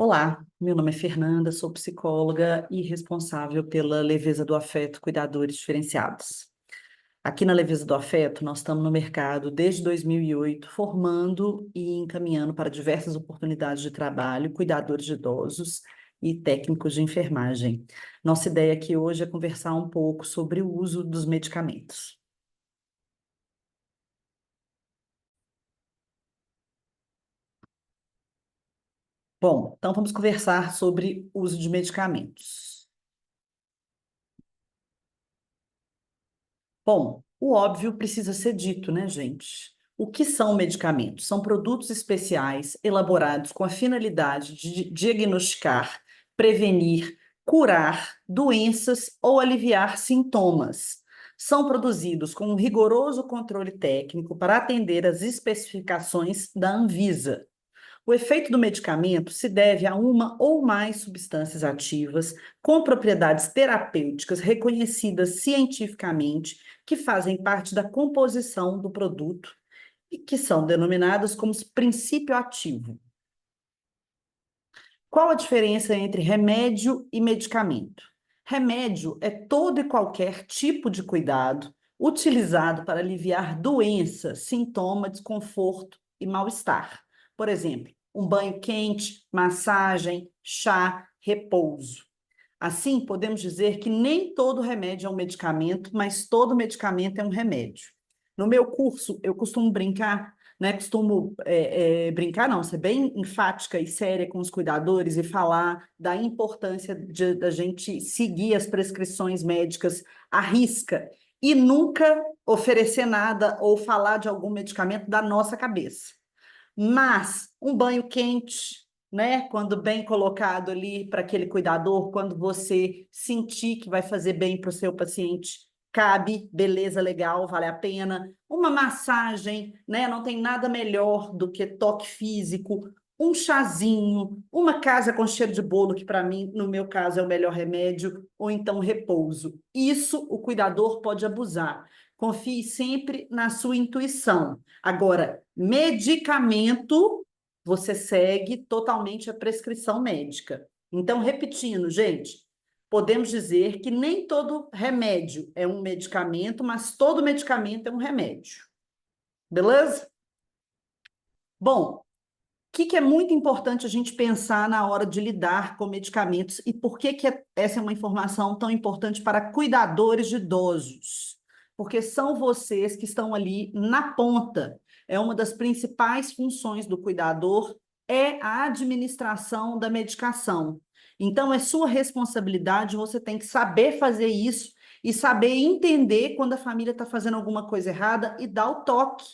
Olá, meu nome é Fernanda, sou psicóloga e responsável pela Leveza do Afeto Cuidadores Diferenciados. Aqui na Leveza do Afeto, nós estamos no mercado desde 2008, formando e encaminhando para diversas oportunidades de trabalho, cuidadores de idosos e técnicos de enfermagem. Nossa ideia aqui hoje é conversar um pouco sobre o uso dos medicamentos. Bom, então vamos conversar sobre o uso de medicamentos. Bom, o óbvio precisa ser dito, né, gente? O que são medicamentos? São produtos especiais elaborados com a finalidade de diagnosticar, prevenir, curar doenças ou aliviar sintomas. São produzidos com um rigoroso controle técnico para atender às especificações da Anvisa. O efeito do medicamento se deve a uma ou mais substâncias ativas com propriedades terapêuticas reconhecidas cientificamente, que fazem parte da composição do produto e que são denominadas como princípio ativo. Qual a diferença entre remédio e medicamento? Remédio é todo e qualquer tipo de cuidado utilizado para aliviar doença, sintoma, desconforto e mal-estar. Por exemplo, um banho quente, massagem, chá, repouso. Assim, podemos dizer que nem todo remédio é um medicamento, mas todo medicamento é um remédio. No meu curso, eu costumo brincar, né? Costumo brincar, não, ser bem enfática e séria com os cuidadores e falar da importância da gente seguir as prescrições médicas à risca e nunca oferecer nada ou falar de algum medicamento da nossa cabeça. Mas um banho quente, né? Quando bem colocado ali para aquele cuidador, quando você sentir que vai fazer bem para o seu paciente, cabe, beleza, legal, vale a pena. Uma massagem, né? Não tem nada melhor do que toque físico, um chazinho, uma casa com cheiro de bolo, que para mim, no meu caso, é o melhor remédio, ou então repouso. Isso o cuidador pode abusar. Confie sempre na sua intuição. Agora, medicamento, você segue totalmente a prescrição médica. Então, repetindo, gente, podemos dizer que nem todo remédio é um medicamento, mas todo medicamento é um remédio. Beleza? Bom, o que é muito importante a gente pensar na hora de lidar com medicamentos e por que essa é uma informação tão importante para cuidadores de idosos? Porque são vocês que estão ali na ponta. É uma das principais funções do cuidador é a administração da medicação. Então, é sua responsabilidade, você tem que saber fazer isso e saber entender quando a família está fazendo alguma coisa errada e dar o toque,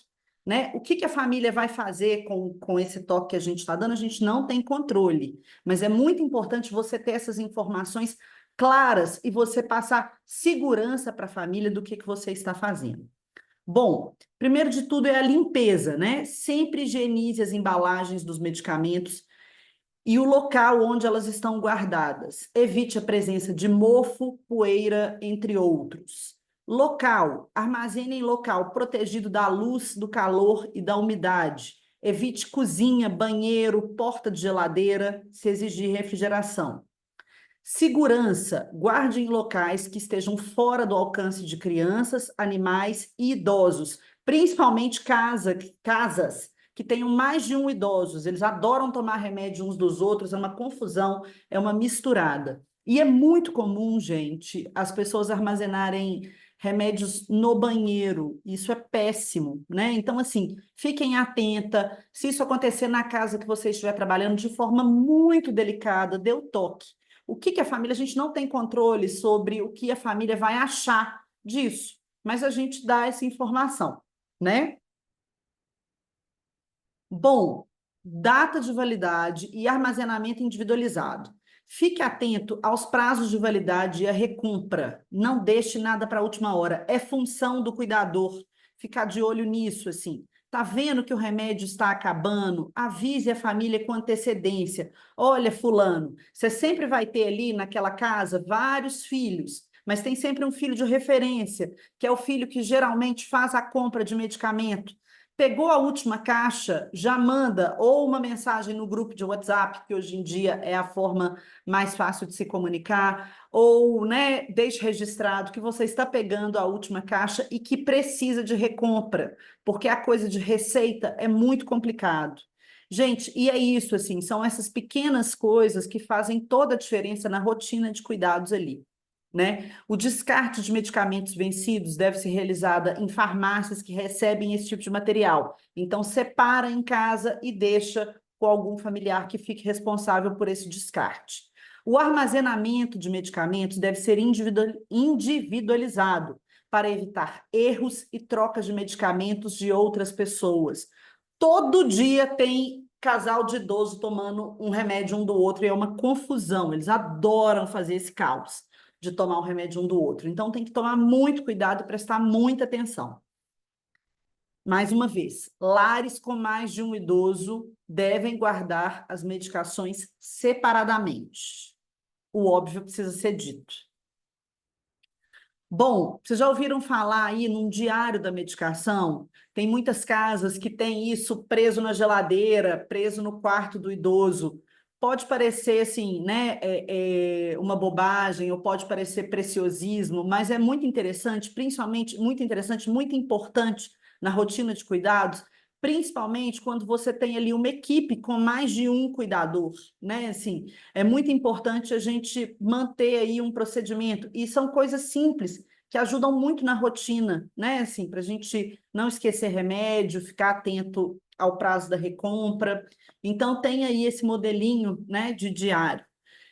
né? O que a família vai fazer com esse toque que a gente está dando, a gente não tem controle, mas é muito importante você ter essas informações claras e você passar segurança para a família do que você está fazendo. Bom, primeiro de tudo é a limpeza, né? Sempre higienize as embalagens dos medicamentos e o local onde elas estão guardadas. Evite a presença de mofo, poeira, entre outros. Local, armazene em local protegido da luz, do calor e da umidade. Evite cozinha, banheiro, porta de geladeira, se exigir refrigeração. Segurança, guarde em locais que estejam fora do alcance de crianças, animais e idosos, principalmente casas que tenham mais de um idosos. Eles adoram tomar remédio uns dos outros, é uma confusão, é uma misturada. E é muito comum, gente, as pessoas armazenarem remédios no banheiro. Isso é péssimo, né? Então, assim, fiquem atenta. Se isso acontecer na casa que você estiver trabalhando de forma muito delicada, dê o toque. O que a família, a gente não tem controle sobre o que a família vai achar disso, mas a gente dá essa informação, né? Bom, data de validade e armazenamento individualizado. Fique atento aos prazos de validade e a recompra. Não deixe nada para a última hora. É função do cuidador ficar de olho nisso, assim. Tá vendo que o remédio está acabando? Avise a família com antecedência. Olha, fulano, você sempre vai ter ali naquela casa vários filhos, mas tem sempre um filho de referência, que é o filho que geralmente faz a compra de medicamento. Pegou a última caixa, já manda ou uma mensagem no grupo de WhatsApp, que hoje em dia é a forma mais fácil de se comunicar, ou, né, deixe registrado que você está pegando a última caixa e que precisa de recompra, porque a coisa de receita é muito complicado. Gente, e é isso, assim, são essas pequenas coisas que fazem toda a diferença na rotina de cuidados ali. Né? O descarte de medicamentos vencidos deve ser realizada em farmácias que recebem esse tipo de material. Então, separa em casa e deixa com algum familiar que fique responsável por esse descarte. O armazenamento de medicamentos deve ser individualizado para evitar erros e trocas de medicamentos de outras pessoas. Todo dia tem casal de idoso tomando um remédio um do outro e é uma confusão. Eles adoram fazer esse caos de tomar um remédio um do outro. Então, tem que tomar muito cuidado e prestar muita atenção. Mais uma vez, lares com mais de um idoso devem guardar as medicações separadamente. O óbvio precisa ser dito. Bom, vocês já ouviram falar aí num diário da medicação? Tem muitas casas que têm isso preso na geladeira, preso no quarto do idoso. Pode parecer assim, né, uma bobagem, ou pode parecer preciosismo, mas é muito interessante, principalmente muito interessante, muito importante na rotina de cuidados, principalmente quando você tem ali uma equipe com mais de um cuidador, né? Assim, é muito importante a gente manter aí um procedimento, e são coisas simples que ajudam muito na rotina, né? Assim, para a gente não esquecer remédio, ficar atento ao prazo da recompra. Então, tem aí esse modelinho, né, de diário.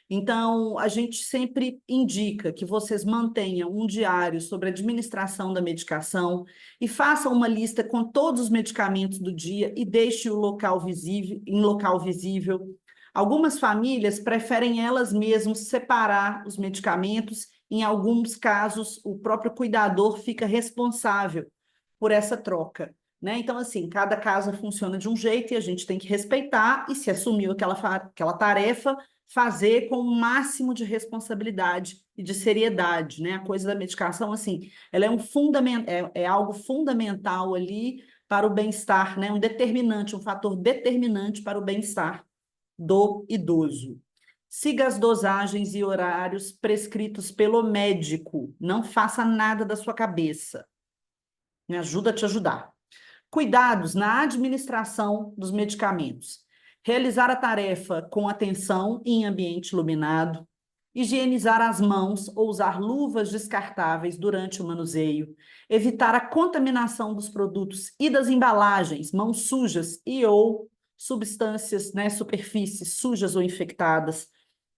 Então, a gente sempre indica que vocês mantenham um diário sobre a administração da medicação e façam uma lista com todos os medicamentos do dia e deixe o local visível, em local visível. Algumas famílias preferem elas mesmas separar os medicamentos. Em alguns casos, o próprio cuidador fica responsável por essa troca. Né? Então, assim, cada casa funciona de um jeito e a gente tem que respeitar, e se assumiu aquela tarefa, fazer com o máximo de responsabilidade e de seriedade, né? A coisa da medicação, assim, ela é é algo fundamental ali para o bem-estar, né? Um determinante, um fator determinante para o bem-estar do idoso. Siga as dosagens e horários prescritos pelo médico. Não faça nada da sua cabeça. Me ajuda a te ajudar. Cuidados na administração dos medicamentos. Realizar a tarefa com atenção e em ambiente iluminado. Higienizar as mãos ou usar luvas descartáveis durante o manuseio. Evitar a contaminação dos produtos e das embalagens, mãos sujas e ou substâncias, né, superfícies sujas ou infectadas.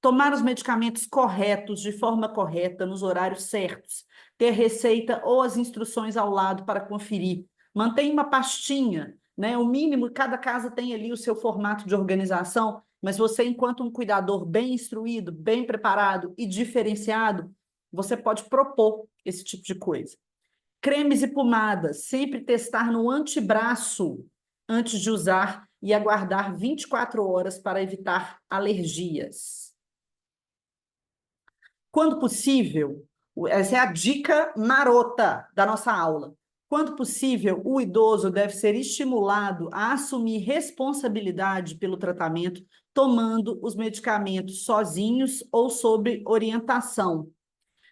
Tomar os medicamentos corretos, de forma correta, nos horários certos. Ter receita ou as instruções ao lado para conferir. Mantenha uma pastinha, né? O mínimo, cada casa tem ali o seu formato de organização, mas você, enquanto um cuidador bem instruído, bem preparado e diferenciado, você pode propor esse tipo de coisa. Cremes e pomadas, sempre testar no antebraço antes de usar e aguardar 24 horas para evitar alergias. Quando possível, essa é a dica marota da nossa aula. Quando possível, o idoso deve ser estimulado a assumir responsabilidade pelo tratamento, tomando os medicamentos sozinhos ou sob orientação.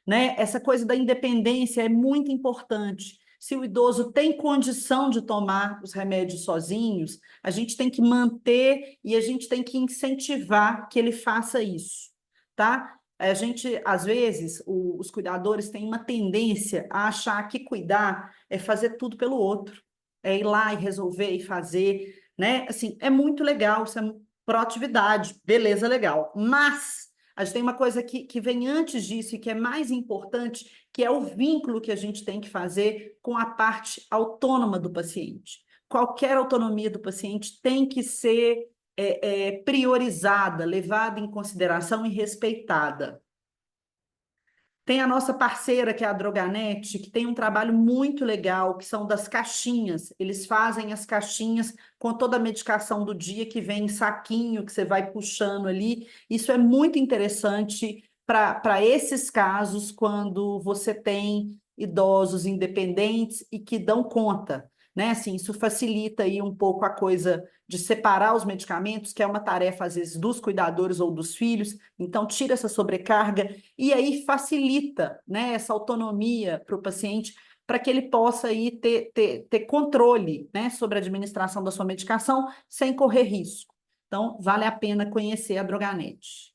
Né? Essa coisa da independência é muito importante. Se o idoso tem condição de tomar os remédios sozinhos, a gente tem que manter e a gente tem que incentivar que ele faça isso, tá? A gente, às vezes, os cuidadores têm uma tendência a achar que cuidar é fazer tudo pelo outro, é ir lá e resolver e fazer, né? Assim, é muito legal, isso é proatividade, beleza, legal. Mas a gente tem uma coisa que vem antes disso e que é mais importante, que é o vínculo que a gente tem que fazer com a parte autônoma do paciente. Qualquer autonomia do paciente tem que ser priorizada, levada em consideração e respeitada. Tem a nossa parceira, que é a Droganet, que tem um trabalho muito legal, que são das caixinhas. Eles fazem as caixinhas com toda a medicação do dia, que vem em saquinho, que você vai puxando ali. Isso é muito interessante para esses casos, quando você tem idosos independentes e que dão conta. né? Assim, isso facilita aí um pouco a coisa de separar os medicamentos, que é uma tarefa, às vezes, dos cuidadores ou dos filhos, então tira essa sobrecarga e aí facilita, né, essa autonomia para o paciente, para que ele possa aí ter controle, né, sobre a administração da sua medicação sem correr risco. Então, vale a pena conhecer a Droganet.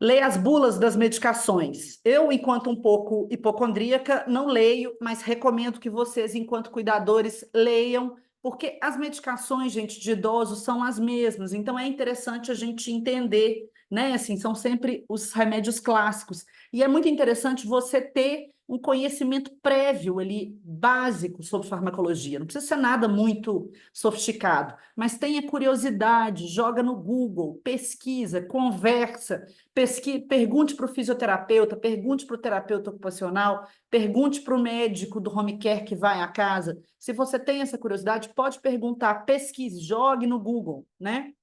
Leia as bulas das medicações. Eu, enquanto um pouco hipocondríaca, não leio, mas recomendo que vocês, enquanto cuidadores, leiam, porque as medicações, gente, de idosos são as mesmas. Então, é interessante a gente entender, né? Assim, são sempre os remédios clássicos. E é muito interessante você ter um conhecimento prévio ali, básico, sobre farmacologia. Não precisa ser nada muito sofisticado, mas tenha curiosidade, joga no Google, pesquisa, conversa. Pergunte para o fisioterapeuta, pergunte para o terapeuta ocupacional, pergunte para o médico do home care que vai à casa. Se você tem essa curiosidade, pode perguntar, pesquise, jogue no Google, né?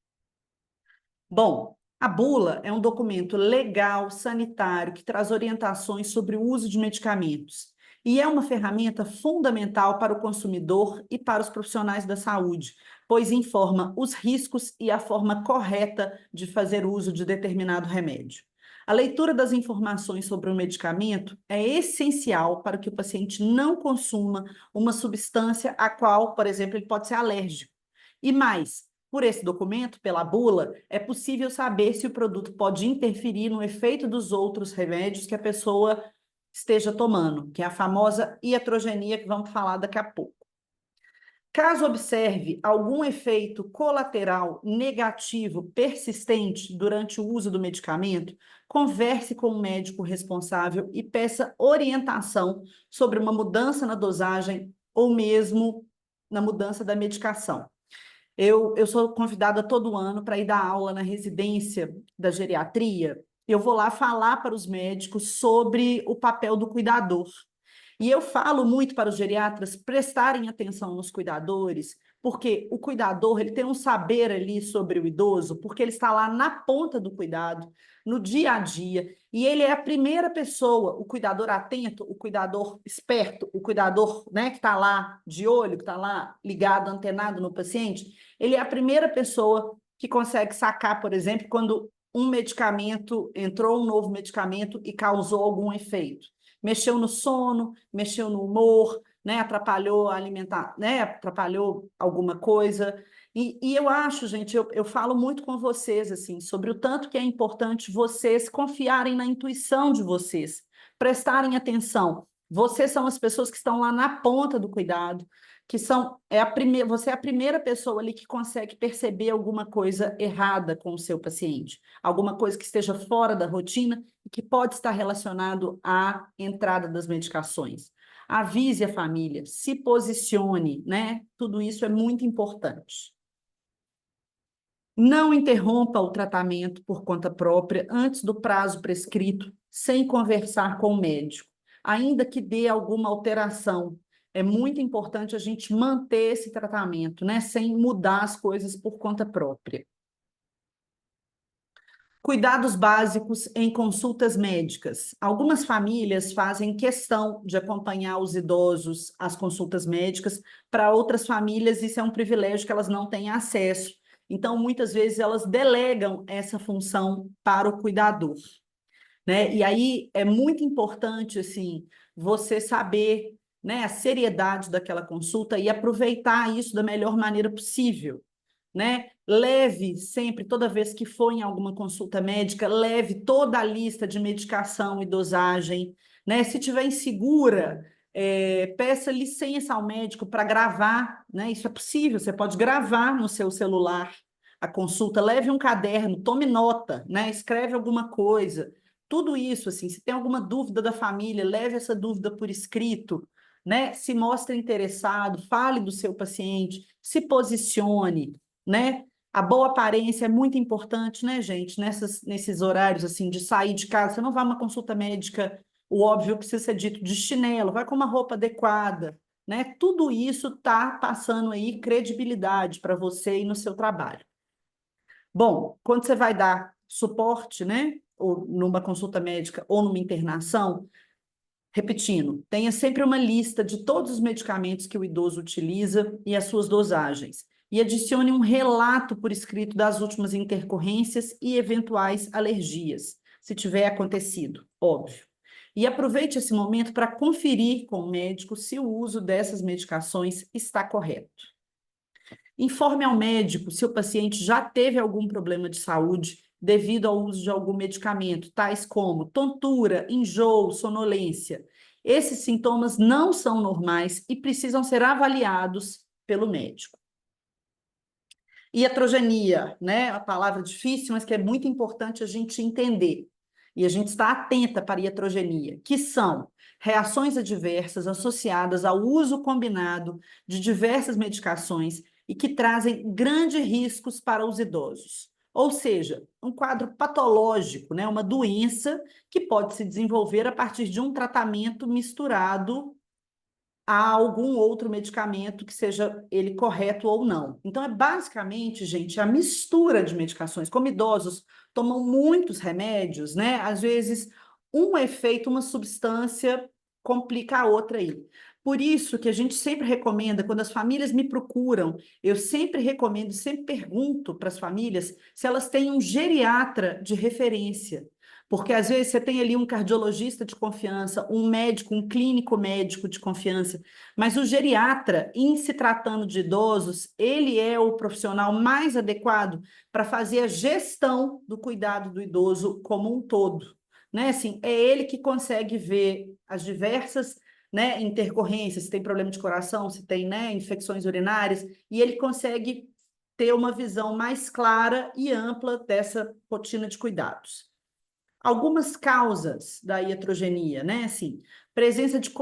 Bom, a bula é um documento legal, sanitário, que traz orientações sobre o uso de medicamentos. E é uma ferramenta fundamental para o consumidor e para os profissionais da saúde, pois informa os riscos e a forma correta de fazer uso de determinado remédio. A leitura das informações sobre o medicamento é essencial para que o paciente não consuma uma substância a qual, por exemplo, ele pode ser alérgico. E mais, por esse documento, pela bula, é possível saber se o produto pode interferir no efeito dos outros remédios que a pessoa esteja tomando, que é a famosa iatrogenia, que vamos falar daqui a pouco. Caso observe algum efeito colateral negativo persistente durante o uso do medicamento, converse com o médico responsável e peça orientação sobre uma mudança na dosagem ou mesmo na mudança da medicação. Eu sou convidada todo ano para ir dar aula na residência da geriatria. Eu vou lá falar para os médicos sobre o papel do cuidador. E eu falo muito para os geriatras prestarem atenção nos cuidadores, porque o cuidador ele tem um saber ali sobre o idoso, porque ele está lá na ponta do cuidado, no dia a dia, e ele é a primeira pessoa, o cuidador atento, o cuidador esperto, o cuidador, né, que está lá de olho, que está lá ligado, antenado no paciente, ele é a primeira pessoa que consegue sacar, por exemplo, quando um medicamento, entrou um novo medicamento e causou algum efeito. Mexeu no sono, mexeu no humor, né? Atrapalhou a alimentar, né? Atrapalhou alguma coisa. E eu acho, gente, eu falo muito com vocês assim sobre o tanto que é importante vocês confiarem na intuição de vocês, prestarem atenção. Vocês são as pessoas que estão lá na ponta do cuidado, que são você é a primeira pessoa ali que consegue perceber alguma coisa errada com o seu paciente, alguma coisa que esteja fora da rotina e que pode estar relacionado à entrada das medicações. Avise a família, se posicione, né? Tudo isso é muito importante. Não interrompa o tratamento por conta própria antes do prazo prescrito, sem conversar com o médico, ainda que dê alguma alteração. É muito importante a gente manter esse tratamento, né, sem mudar as coisas por conta própria. Cuidados básicos em consultas médicas. Algumas famílias fazem questão de acompanhar os idosos às consultas médicas, para outras famílias isso é um privilégio que elas não têm acesso. Então, muitas vezes, elas delegam essa função para o cuidador, né? E aí é muito importante, assim, você saber, né, a seriedade daquela consulta e aproveitar isso da melhor maneira possível, né? Leve sempre, toda vez que for em alguma consulta médica, leve toda a lista de medicação e dosagem, né? Se tiver insegura, peça licença ao médico para gravar, né? Isso é possível, você pode gravar no seu celular a consulta, leve um caderno, tome nota, né? Escreve alguma coisa. Tudo isso, assim, se tem alguma dúvida da família, leve essa dúvida por escrito, né? Se mostre interessado, fale do seu paciente, se posicione, né? A boa aparência é muito importante, né, gente? Nesses horários assim de sair de casa, você não vai a uma consulta médica, o óbvio precisa ser dito de chinelo, vai com uma roupa adequada, né? Tudo isso está passando aí credibilidade para você e no seu trabalho. Bom, quando você vai dar suporte, né, ou numa consulta médica ou numa internação, Repetindo, tenha sempre uma lista de todos os medicamentos que o idoso utiliza e as suas dosagens. E adicione um relato por escrito das últimas intercorrências e eventuais alergias, se tiver acontecido, óbvio. E aproveite esse momento para conferir com o médico se o uso dessas medicações está correto. Informe ao médico se o paciente já teve algum problema de saúde devido ao uso de algum medicamento, tais como tontura, enjoo, sonolência. Esses sintomas não são normais e precisam ser avaliados pelo médico. Iatrogenia, né? A palavra difícil, mas que é muito importante a gente entender. E a gente está atenta para a iatrogenia, que são reações adversas associadas ao uso combinado de diversas medicações e que trazem grandes riscos para os idosos. Ou seja, um quadro patológico, né? Uma doença que pode se desenvolver a partir de um tratamento misturado a algum outro medicamento que seja ele correto ou não. Então, é basicamente, gente, a mistura de medicações. Como idosos tomam muitos remédios, né? Às vezes, um efeito, uma substância complica a outra aí. Por isso que a gente sempre recomenda, quando as famílias me procuram, eu sempre recomendo, sempre pergunto para as famílias se elas têm um geriatra de referência. Porque às vezes você tem ali um cardiologista de confiança, um médico, um clínico médico de confiança, mas o geriatra, em se tratando de idosos, ele é o profissional mais adequado para fazer a gestão do cuidado do idoso como um todo, né? Assim, é ele que consegue ver as diversas, né, intercorrências, se tem problema de coração, se tem, né, infecções urinárias, e ele consegue ter uma visão mais clara e ampla dessa rotina de cuidados. Algumas causas da iatrogenia, né? Assim, presença de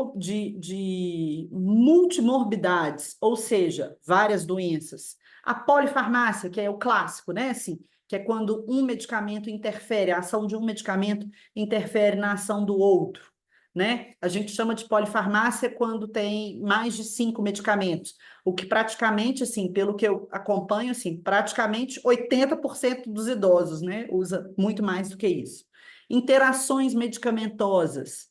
multimorbidades, ou seja, várias doenças. A polifarmácia, que é o clássico, né? Assim, que é quando um medicamento interfere, a ação de um medicamento interfere na ação do outro, né? A gente chama de polifarmácia quando tem mais de 5 medicamentos, o que praticamente, assim, pelo que eu acompanho, assim, praticamente 80% dos idosos, né, usa muito mais do que isso. Interações medicamentosas,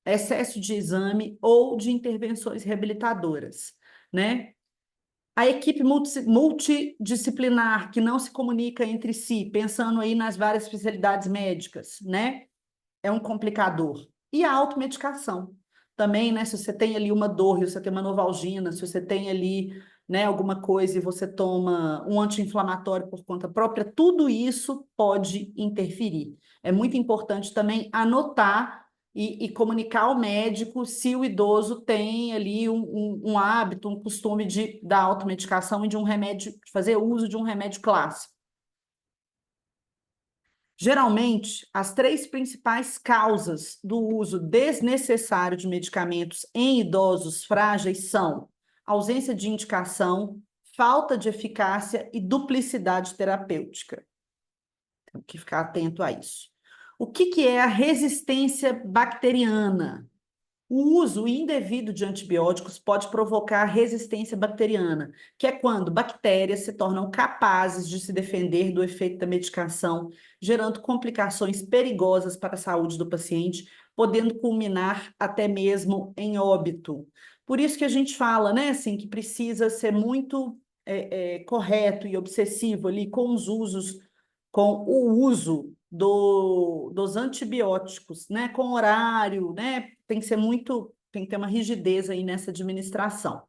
excesso de exame ou de intervenções reabilitadoras, né? A equipe multidisciplinar que não se comunica entre si, pensando aí nas várias especialidades médicas, né? É um complicador. E a automedicação também, né? Se você tem ali uma dor, se você tem uma novalgina, se você tem ali, né, alguma coisa e você toma um anti-inflamatório por conta própria, tudo isso pode interferir. É muito importante também anotar e comunicar ao médico se o idoso tem ali um hábito, um costume da automedicação e de um remédio, de fazer uso de um remédio clássico. Geralmente, as três principais causas do uso desnecessário de medicamentos em idosos frágeis são ausência de indicação, falta de eficácia e duplicidade terapêutica. Tem que ficar atento a isso. O que é a resistência bacteriana? O uso indevido de antibióticos pode provocar resistência bacteriana, que é quando bactérias se tornam capazes de se defender do efeito da medicação, gerando complicações perigosas para a saúde do paciente, podendo culminar até mesmo em óbito. Por isso que a gente fala, né, assim, que precisa ser muito correto e obsessivo ali com os usos, com o uso dos antibióticos, né, com horário, né, tem que ter uma rigidez aí nessa administração.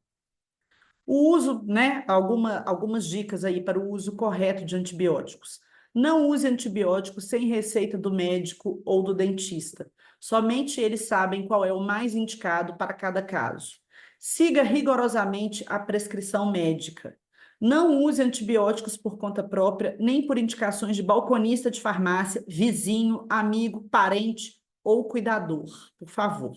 O uso, né, algumas dicas aí para o uso correto de antibióticos. Não use antibióticos sem receita do médico ou do dentista. Somente eles sabem qual é o mais indicado para cada caso. Siga rigorosamente a prescrição médica. Não use antibióticos por conta própria, nem por indicações de balconista de farmácia, vizinho, amigo, parente ou cuidador, por favor.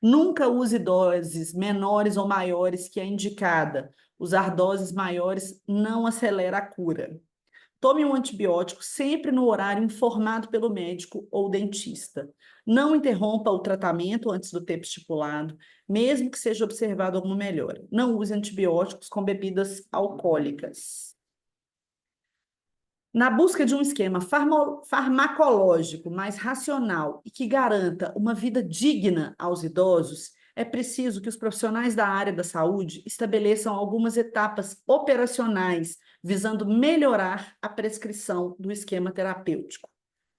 Nunca use doses menores ou maiores que a indicada. Usar doses maiores não acelera a cura. Tome um antibiótico sempre no horário informado pelo médico ou dentista. Não interrompa o tratamento antes do tempo estipulado, mesmo que seja observado alguma melhora. Não use antibióticos com bebidas alcoólicas. Na busca de um esquema farmacológico mais racional e que garanta uma vida digna aos idosos, é preciso que os profissionais da área da saúde estabeleçam algumas etapas operacionais visando melhorar a prescrição do esquema terapêutico,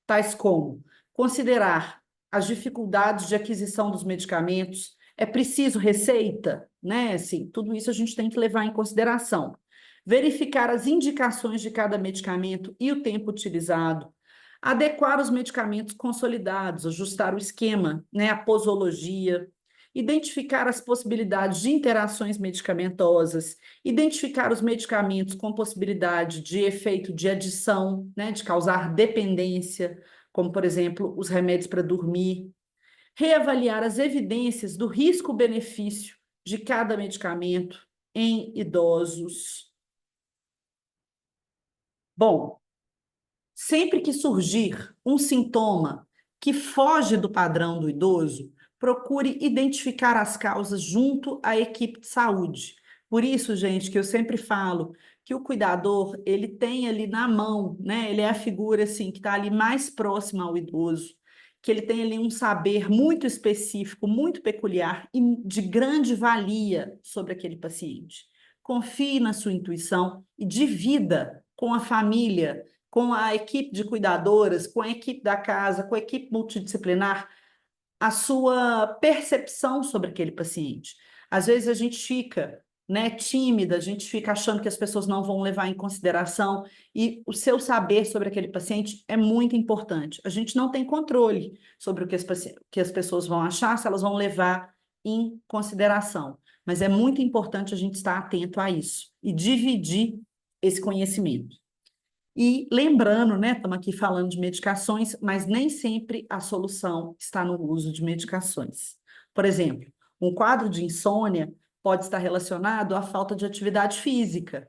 tais como considerar as dificuldades de aquisição dos medicamentos, é preciso receita, né? Assim, tudo isso a gente tem que levar em consideração. Verificar as indicações de cada medicamento e o tempo utilizado, adequar os medicamentos consolidados, ajustar o esquema, né, a posologia, identificar as possibilidades de interações medicamentosas, identificar os medicamentos com possibilidade de efeito de adição, né, de causar dependência, como, por exemplo, os remédios para dormir, reavaliar as evidências do risco-benefício de cada medicamento em idosos. Bom, sempre que surgir um sintoma que foge do padrão do idoso, procure identificar as causas junto à equipe de saúde. Por isso, gente, que eu sempre falo que o cuidador, ele tem ali na mão, né? Ele é a figura assim que está ali mais próxima ao idoso, que ele tem ali um saber muito específico, muito peculiar e de grande valia sobre aquele paciente. Confie na sua intuição e divida com a família, com a equipe de cuidadoras, com a equipe da casa, com a equipe multidisciplinar, a sua percepção sobre aquele paciente. Às vezes a gente fica, né, tímida, a gente fica achando que as pessoas não vão levar em consideração, e o seu saber sobre aquele paciente é muito importante. A gente não tem controle sobre o que que as pessoas vão achar, se elas vão levar em consideração. Mas é muito importante a gente estar atento a isso e dividir esse conhecimento. E lembrando, né, estamos aqui falando de medicações, mas nem sempre a solução está no uso de medicações. Por exemplo, um quadro de insônia pode estar relacionado à falta de atividade física.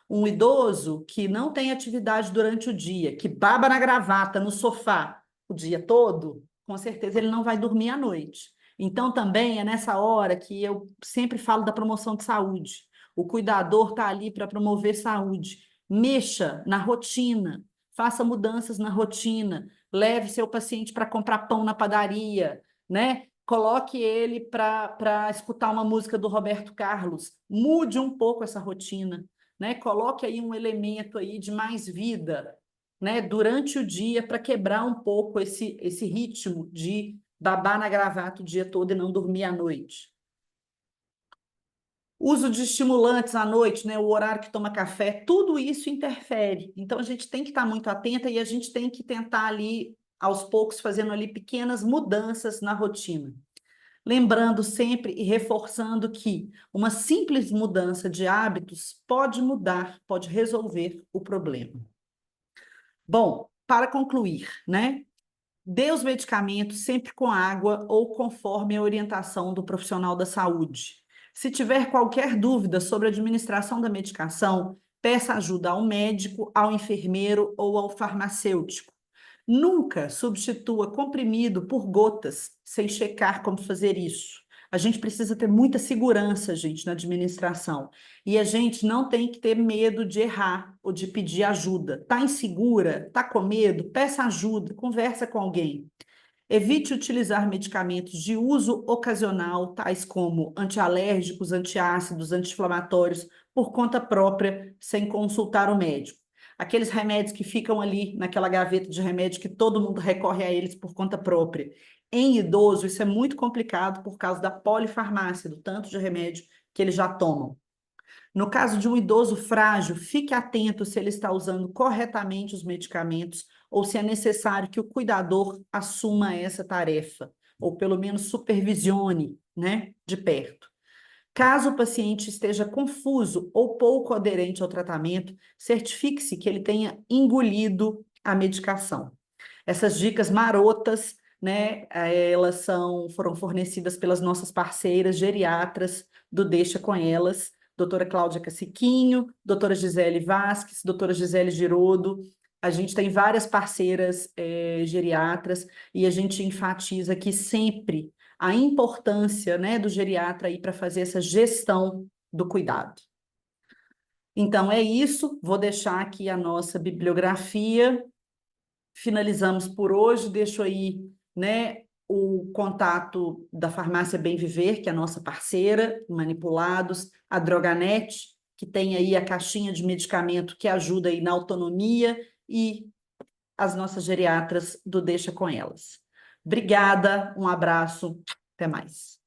Um idoso que não tem atividade durante o dia, que baba na gravata, no sofá, o dia todo, com certeza ele não vai dormir à noite. Então, também é nessa hora que eu sempre falo da promoção de saúde. O cuidador está ali para promover saúde. Mexa na rotina, faça mudanças na rotina, leve seu paciente para comprar pão na padaria, né? Coloque ele para escutar uma música do Roberto Carlos, mude um pouco essa rotina, né? Coloque aí um elemento aí de mais vida, né? Durante o dia para quebrar um pouco esse ritmo de babar na gravata o dia todo e não dormir à noite. Uso de estimulantes à noite, né? O horário que toma café, tudo isso interfere. Então a gente tem que estar muito atenta e a gente tem que tentar ali, aos poucos, fazendo ali pequenas mudanças na rotina. Lembrando sempre e reforçando que uma simples mudança de hábitos pode mudar, pode resolver o problema. Bom, para concluir, né? Dê os medicamentos sempre com água ou conforme a orientação do profissional da saúde. Se tiver qualquer dúvida sobre a administração da medicação, peça ajuda ao médico, ao enfermeiro ou ao farmacêutico. Nunca substitua comprimido por gotas, sem checar como fazer isso. A gente precisa ter muita segurança, gente, na administração. E a gente não tem que ter medo de errar ou de pedir ajuda. Está insegura? Está com medo? Peça ajuda, conversa com alguém. Evite utilizar medicamentos de uso ocasional, tais como antialérgicos, antiácidos, anti-inflamatórios, por conta própria, sem consultar o médico. Aqueles remédios que ficam ali naquela gaveta de remédio que todo mundo recorre a eles por conta própria. Em idoso, isso é muito complicado por causa da polifarmácia, do tanto de remédio que eles já tomam. No caso de um idoso frágil, fique atento se ele está usando corretamente os medicamentos ou se é necessário que o cuidador assuma essa tarefa, ou pelo menos supervisione, né, de perto. Caso o paciente esteja confuso ou pouco aderente ao tratamento, certifique-se que ele tenha engolido a medicação. Essas dicas marotas, né, foram fornecidas pelas nossas parceiras geriatras do Deixa com Elas, doutora Cláudia Caciquinho, doutora Gisele Vasques, doutora Gisele Girodo. A gente tem várias parceiras geriatras e a gente enfatiza aqui sempre a importância, né, do geriatra aí para fazer essa gestão do cuidado. Então é isso, vou deixar aqui a nossa bibliografia. Finalizamos por hoje, deixo aí, né, o contato da Farmácia Bem Viver, que é a nossa parceira, Manipulados, a Droganet, que tem aí a caixinha de medicamento que ajuda aí na autonomia, e as nossas geriatras do Deixa com Elas. Obrigada, um abraço, até mais.